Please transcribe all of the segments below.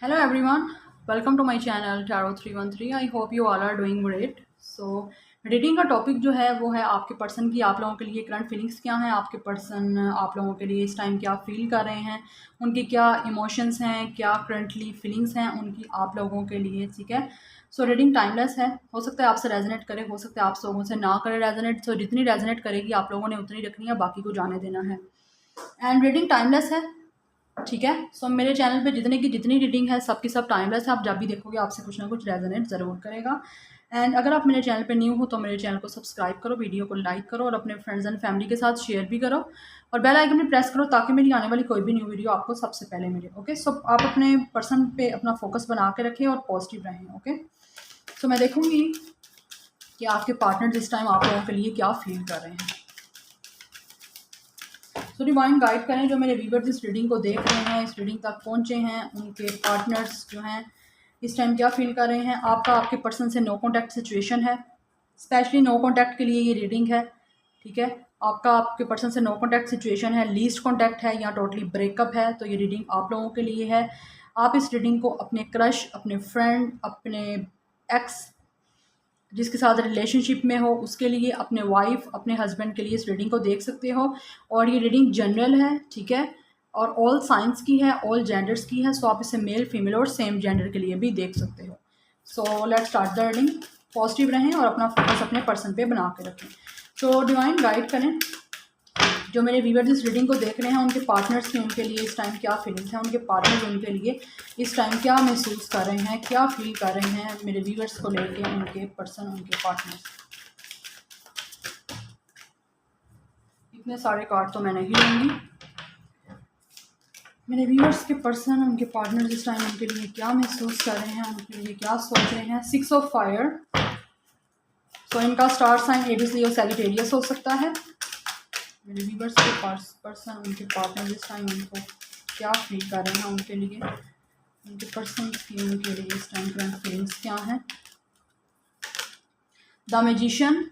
Hello everyone, welcome to my channel Tarot 313. I hope you all are doing great. So reading का topic जो है वो है आपके पर्सन की आप लोगों के लिए करंट फीलिंग्स क्या हैं, आपके पर्सन आप लोगों के लिए इस टाइम क्या फील कर रहे हैं, उनके क्या इमोशंस हैं, क्या करंटली फीलिंग्स हैं उनकी आप लोगों के लिए। ठीक है, सो रीडिंग टाइमलेस है, हो सकता है आपसे रेजोनेट करे, हो सकता है आप लोगों से ना करे रेजोनेट। सो जितनी रेजोनेट करेगी आप लोगों ने उतनी रखनी है, बाकी को जाने देना है। एंड रीडिंग टाइमलेस है, ठीक है। सो मेरे चैनल पे जितनी रीडिंग है सबकी सब टाइमलेस है, आप जब भी देखोगे आपसे कुछ ना कुछ रेजोनेट ज़रूर करेगा। एंड अगर आप मेरे चैनल पे न्यू हो तो मेरे चैनल को सब्सक्राइब करो, वीडियो को लाइक करो और अपने फ्रेंड्स एंड फैमिली के साथ शेयर भी करो और बेल आइकन भी प्रेस करो ताकि मेरी आने वाली कोई भी न्यू वीडियो आपको सबसे पहले मिले। ओके, सो आप अपने पर्सन पे अपना फोकस बना के रखें और पॉजिटिव रहें। ओके, सो मैं देखूँगी कि आपके पार्टनर इस टाइम आप लोगों के लिए क्या फील कर रहे हैं। सो डिवाइन गाइड करें जो मेरे व्यूअर्स इस रीडिंग को देख रहे हैं, इस रीडिंग तक पहुंचे हैं, उनके पार्टनर्स जो हैं इस टाइम क्या फील कर रहे हैं। आपके पर्सन से नो कॉन्टैक्ट सिचुएशन है, स्पेशली नो कॉन्टैक्ट के लिए ये रीडिंग है। ठीक है, आपके पर्सन से नो कॉन्टैक्ट सिचुएशन है, लीस्ट कॉन्टैक्ट है या टोटली ब्रेकअप है, तो ये रीडिंग आप लोगों के लिए है। आप इस रीडिंग को अपने क्रश, अपने फ्रेंड, अपने एक्स जिसके साथ रिलेशनशिप में हो उसके लिए, अपने वाइफ, अपने हस्बैंड के लिए इस रीडिंग को देख सकते हो। और ये रीडिंग जनरल है, ठीक है, और ऑल साइंस की है, ऑल जेंडर्स की है। सो आप इसे मेल, फीमेल और सेम जेंडर के लिए भी देख सकते हो। So let's start the reading. Positive रहें और अपना फोकस अपने पर्सन पे बना के रखें। तो डिवाइन गाइड करें जो मेरे व्यूअर्स इस रीडिंग को देख रहे हैं, उनके पार्टनर्स की उनके लिए इस टाइम क्या फीलिंग्स हैं, उनके पार्टनर्स उनके लिए इस टाइम क्या महसूस कर रहे हैं, क्या फील कर रहे हैं मेरे व्यूअर्स को लेके, उनके पर्सन, उनके पार्टनर्स। इतने सारे कार्ड तो मैं नहीं लूँगी। मेरे व्यूअर्स के पर्सन, उनके पार्टनर्स इस टाइम उनके लिए क्या महसूस कर रहे हैं, उनके लिए क्या सोच रहे हैं। 6 ऑफ फायर। तो इनका स्टार साइन एबीसी और सैजिटेरियस हो सकता है। मेरे व्यूअर्स के पर्सन, उनके पार्टनर इस टाइम उनको क्या फील कर रहे हैं, उनके लिए, उनके पर्सन की उनके लिए इस टाइम करंट फीलिंग्स क्या हैं। The magician,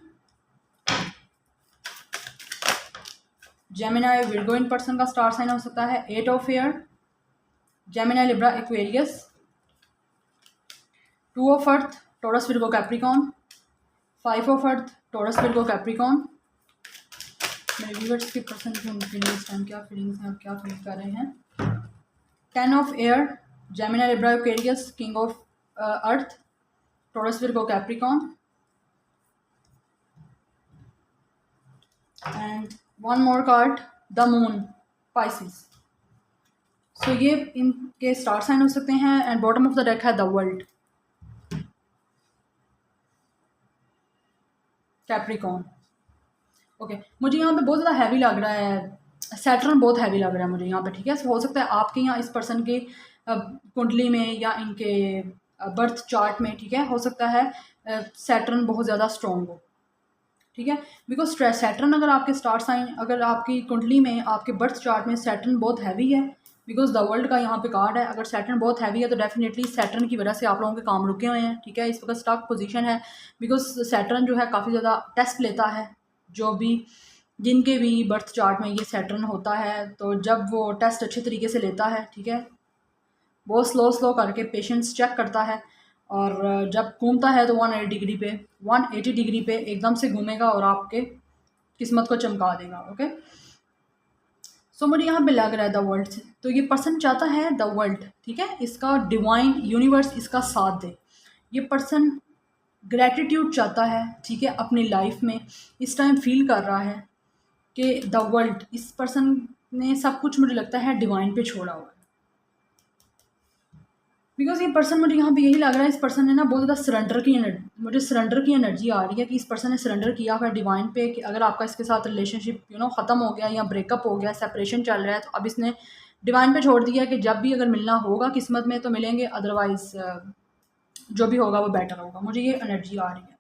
Gemini Virgo in person का स्टार साइन हो सकता है। 8 of air, Gemini Libra Aquarius. 2 of earth, Taurus Virgo Capricorn. 5 of earth, Taurus Virgo Capricorn. मेरे व्यूअर्स के पर्सन की उनके लिए इस टाइम क्या फीलिंग्स हैं और क्या फील कर रहे हैं। 10 of air, Gemini Libra Aquarius, king of earth, Taurus Virgo Capricorn. And one more card, the moon, Pisces. So ये इनके स्टार साइन हो सकते हैं। And bottom of the deck है द वर्ल्ड, कैप्रिकॉन। ओके, मुझे यहाँ पे बहुत ज़्यादा हैवी लग रहा है, सैटर्न बहुत हैवी लग रहा है मुझे यहाँ पे। ठीक है, so हो सकता है आपके यहाँ इस पर्सन के कुंडली में या इनके बर्थ चार्ट में, ठीक है, हो सकता है सैटर्न बहुत ज़्यादा स्ट्रॉन्ग हो। ठीक है, बिकॉज सैटर्न अगर आपके स्टार साइन, अगर आपकी कुंडली में, आपके बर्थ चार्ट में सैटर्न बहुत हैवी है, बिकॉज द वर्ल्ड का यहाँ पे कार्ड है, अगर सैटर्न बहुत हैवी है तो डेफिनेटली सैटर्न की वजह से आप लोगों के काम रुके हुए हैं। ठीक है, इस वक्त स्टक पोजीशन है, बिकॉज सैटर्न जो है काफ़ी ज़्यादा टेस्ट लेता है। जो भी जिनके भी बर्थ चार्ट में ये सैटर्न होता है, तो जब वो टेस्ट अच्छे तरीके से लेता है, ठीक है, बहुत स्लो स्लो करके पेशेंस चेक करता है, और जब घूमता है तो 180 डिग्री पे एकदम से घूमेगा और आपके किस्मत को चमका देगा। ओके, सो मुझे यहाँ पे लग रहा है द वर्ल्ड से, तो ये पर्सन चाहता है द वर्ल्ड, ठीक है, इसका डिवाइन यूनिवर्स इसका साथ दे। ये पर्सन ग्रेटिट्यूड चाहता है, ठीक है, अपनी लाइफ में इस टाइम फील कर रहा है कि द वर्ल्ड, इस पर्सन ने सब कुछ मुझे लगता है डिवाइन पे छोड़ा हुआ है। बिकॉज ये पर्सन, मुझे यहाँ पे यही लग रहा है, इस पर्सन ने ना बहुत ज़्यादा सरेंडर की मुझे सरेंडर की एनर्जी आ रही है कि इस पर्सन ने सरेंडर किया हुआ है डिवाइन पे कि अगर आपका इसके साथ रिलेशनशिप ख़त्म हो गया या ब्रेकअप हो गया, सेपरेशन चल रहा है, तो अब इसने डिवाइन पे छोड़ दिया कि जब भी अगर मिलना होगा किस्मत में तो मिलेंगे, अदरवाइज़ जो भी होगा वो बेटर होगा। मुझे ये एनर्जी आ रही है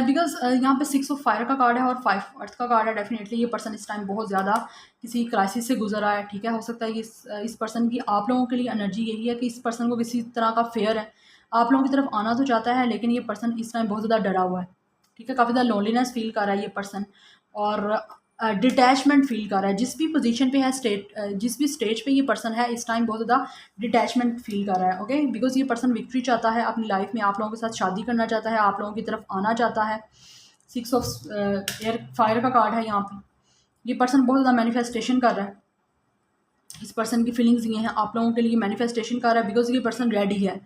बिकॉज यहाँ पे 6 ऑफ फायर का कार्ड है और 5 अर्थ का कार्ड है। डेफिनेटली ये पर्सन इस टाइम बहुत ज़्यादा किसी क्राइसिस से गुजरा है। ठीक है, हो सकता है कि इस पर्सन की आप लोगों के लिए एनर्जी यही है कि इस पर्सन को किसी तरह का फेयर है, आप लोगों की तरफ आना तो चाहता है, लेकिन ये पर्सन इस टाइम बहुत ज़्यादा डरा हुआ है। ठीक है, काफ़ी ज़्यादा लोनलीनेस फील कर रहा है ये पर्सन, और डिटैचमेंट फील कर रहा है। जिस भी पोजीशन पे है जिस भी स्टेज पे ये पर्सन है इस टाइम बहुत ज़्यादा डिटैचमेंट फील कर रहा है। ओके, बिकॉज ये पर्सन विक्ट्री चाहता है अपनी लाइफ में, आप लोगों के साथ शादी करना चाहता है, आप लोगों की तरफ आना चाहता है। 6 ऑफ एयर फायर का कार्ड है यहाँ पे। ये पर्सन बहुत ज़्यादा मैनिफेस्टेशन कर रहा है। इस पर्सन की फीलिंग्स ये हैं, आप लोगों के लिए मैनिफेस्टेशन कर रहा है बिकॉज ये पर्सन रेडी है।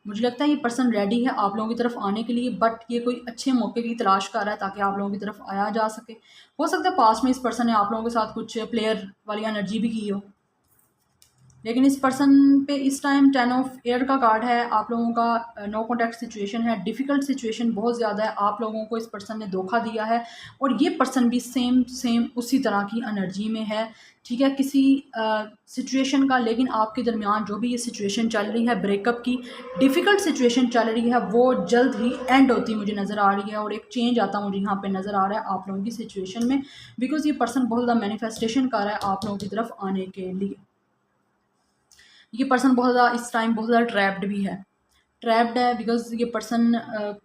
मुझे लगता है ये पर्सन रेडी है आप लोगों की तरफ आने के लिए, बट ये कोई अच्छे मौके की तलाश कर रहा है ताकि आप लोगों की तरफ आया जा सके। हो सकता है पास्ट में इस पर्सन ने आप लोगों के साथ कुछ प्लेयर वाली एनर्जी भी की हो, लेकिन इस पर्सन पे इस टाइम 10 ऑफ एयर का कार्ड है। आप लोगों का नो कॉन्टैक्ट सिचुएशन है, डिफ़िकल्ट सिचुएशन बहुत ज़्यादा है, आप लोगों को इस पर्सन ने धोखा दिया है और ये पर्सन भी सेम उसी तरह की एनर्जी में है। ठीक है, किसी सिचुएशन का, लेकिन आपके दरमियान जो भी ये सिचुएशन चल रही है, ब्रेकअप की डिफ़िकल्ट सिचुएशन चल रही है, वो जल्द ही एंड होती मुझे नज़र आ रही है और एक चेंज आता मुझे यहाँ पे नज़र आ रहा है आप लोगों की सिचुएशन में, बिकॉज ये पर्सन बहुत ज़्यादा मैनिफेस्टेशन कर रहा है आप लोगों की तरफ आने के लिए। ये पर्सन बहुत ज़्यादा इस टाइम बहुत ज़्यादा ट्रैप्ड भी है, ट्रैप्ड है बिकॉज ये पर्सन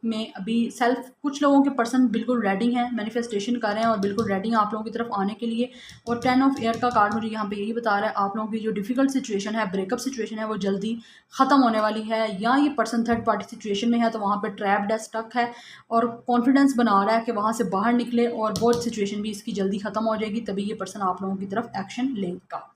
में अभी सेल्फ, कुछ लोगों के पर्सन बिल्कुल रेडी हैं, मैनिफेस्टेशन कर रहे हैं और बिल्कुल रेडी हैं आप लोगों की तरफ आने के लिए। और 10 ऑफ एयर का कार्ड मुझे यहाँ पे यही बता रहा है आप लोगों की जो डिफ़िकल्ट सिचुएशन है, ब्रेकअप सिचुएशन है, वो जल्दी ख़त्म होने वाली है। या ये पर्सन थर्ड पार्टी सिचुएशन में है तो वहाँ पर ट्रैप्ड है, स्टक है और कॉन्फिडेंस बना रहा है कि वहाँ से बाहर निकले और वो सिचुएशन भी इसकी जल्दी ख़त्म हो जाएगी, तभी ये पर्सन आप लोगों की तरफ एक्शन लेगा,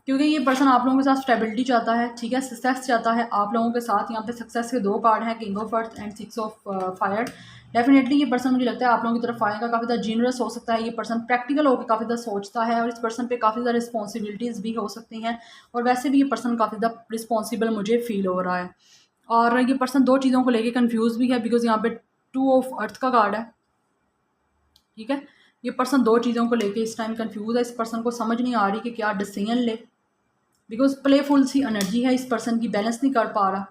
क्योंकि ये पर्सन आप लोगों के साथ स्टेबिलिटी चाहता है। ठीक है, सक्सेस चाहता है आप लोगों के साथ। यहाँ पे सक्सेस के 2 कार्ड हैं, king of earth and 6 of fire. Definitely ये पर्सन मुझे लगता है आप लोगों की तरफ आएगा, काफ़ी ज़्यादा जीनरस हो सकता है, ये पर्सन प्रैक्टिकल होकर काफ़ी ज़्यादा सोचता है और इस पर्सन पे काफ़ी ज़्यादा रिस्पॉन्सिबिलिटीज़ भी हो सकती हैं और वैसे भी ये पर्सन काफ़ी ज़्यादा रिस्पॉन्सिबल मुझे फील हो रहा है। और ये पर्सन 2 चीज़ों को लेकर कन्फ्यूज़ भी है बिकॉज यहाँ पे 2 ऑफ अर्थ का कार्ड है। ठीक है, ये पर्सन 2 चीज़ों को लेकर इस टाइम कन्फ्यूज़ है, इस पर्सन को समझ नहीं आ रही कि क्या डिसीजन ले, बिकॉज प्लेफुल सी एनर्जी है इस पर्सन की, बैलेंस नहीं कर पा रहा।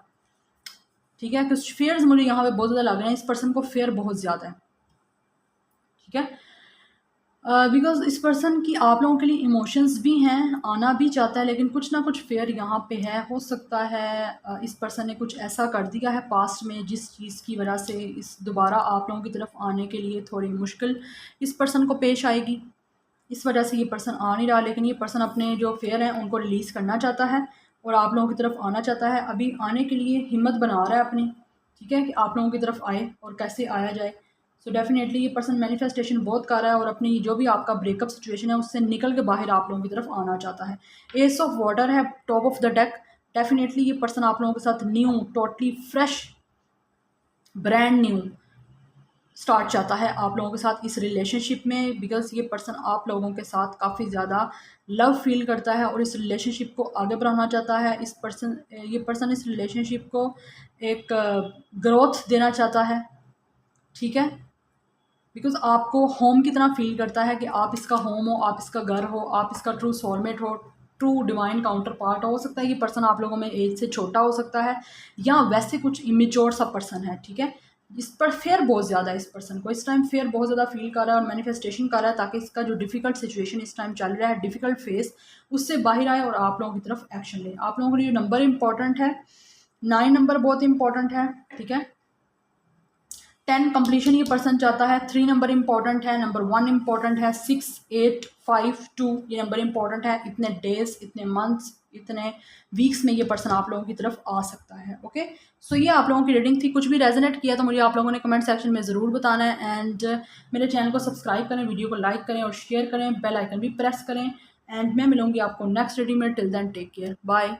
ठीक है, कुछ फेयर्स मुझे यहाँ पे बहुत ज़्यादा लग रहे हैं, इस पर्सन को फेयर बहुत ज़्यादा है। ठीक है, बिकॉज इस पर्सन की आप लोगों के लिए इमोशंस भी हैं, आना भी चाहता है, लेकिन कुछ ना कुछ फेयर यहाँ पे है। हो सकता है इस पर्सन ने कुछ ऐसा कर दिया है पास्ट में जिस चीज़ की वजह से इस दोबारा आप लोगों की तरफ आने के लिए थोड़ी मुश्किल इस पर्सन को पेश आएगी, इस वजह से ये पर्सन आ नहीं रहा। लेकिन ये पर्सन अपने जो फेयर हैं उनको रिलीज़ करना चाहता है और आप लोगों की तरफ आना चाहता है, अभी आने के लिए हिम्मत बना रहा है अपनी। ठीक है, कि आप लोगों की तरफ आए और कैसे आया जाए। सो डेफिनेटली ये पर्सन मैनिफेस्टेशन बहुत कर रहा है और अपनी जो भी आपका ब्रेकअप सिचुएशन है उससे निकल के बाहर आप लोगों की तरफ आना चाहता है। एस ऑफ वाटर है top of the deck. Definitely ये पर्सन आप लोगों के साथ new, totally fresh, brand new start चाहता है आप लोगों के साथ इस रिलेशनशिप में, बिकॉज ये पर्सन आप लोगों के साथ काफ़ी ज़्यादा लव फील करता है और इस रिलेशनशिप को आगे बढ़ाना चाहता है। ये पर्सन इस रिलेशनशिप को एक ग्रोथ देना चाहता है। ठीक है, बिकॉज आपको होम की तरह फील करता है कि आप इसका होम हो, आप इसका घर हो, आप इसका ट्रू सोलमेट हो, ट्रू डिवाइन काउंटर पार्ट हो सकता है। ये पर्सन आप लोगों में एज से छोटा हो सकता है या वैसे कुछ इमेच्योर सा पर्सन है। ठीक है, इस पर फेयर बहुत ज़्यादा है, इस पर्सन को इस टाइम फेयर बहुत ज़्यादा फील कर रहा है और मैनिफेस्टेशन कर रहा है ताकि इसका जो डिफ़िकल्ट सिचुएशन इस टाइम चल रहा है, डिफ़िकल्ट फेस, उससे बाहर आए और आप लोगों की तरफ एक्शन ले। आप लोगों के लिए नंबर इंपॉर्टेंट है, 9 नंबर बहुत इंपॉर्टेंट है। ठीक है, 10 कंप्लीशन ये पर्सन चाहता है, 3 नंबर इंपॉर्टेंट है, नंबर 1 इंपॉर्टेंट है, 6, 8, 5, 2 ये नंबर इंपॉर्टेंट है। इतने डेज, इतने मंथ्स, इतने वीक्स में ये पर्सन आप लोगों की तरफ आ सकता है। ओके, सो ये आप लोगों की रीडिंग थी। कुछ भी रेजोनेट किया तो मुझे आप लोगों ने कमेंट सेक्शन में ज़रूर बताना है एंड मेरे चैनल को सब्सक्राइब करें, वीडियो को लाइक करें और शेयर करें, बेल आइकन भी प्रेस करें एंड मैं मिलूंगी आपको नेक्स्ट रीडिंग में। Till then take care, bye.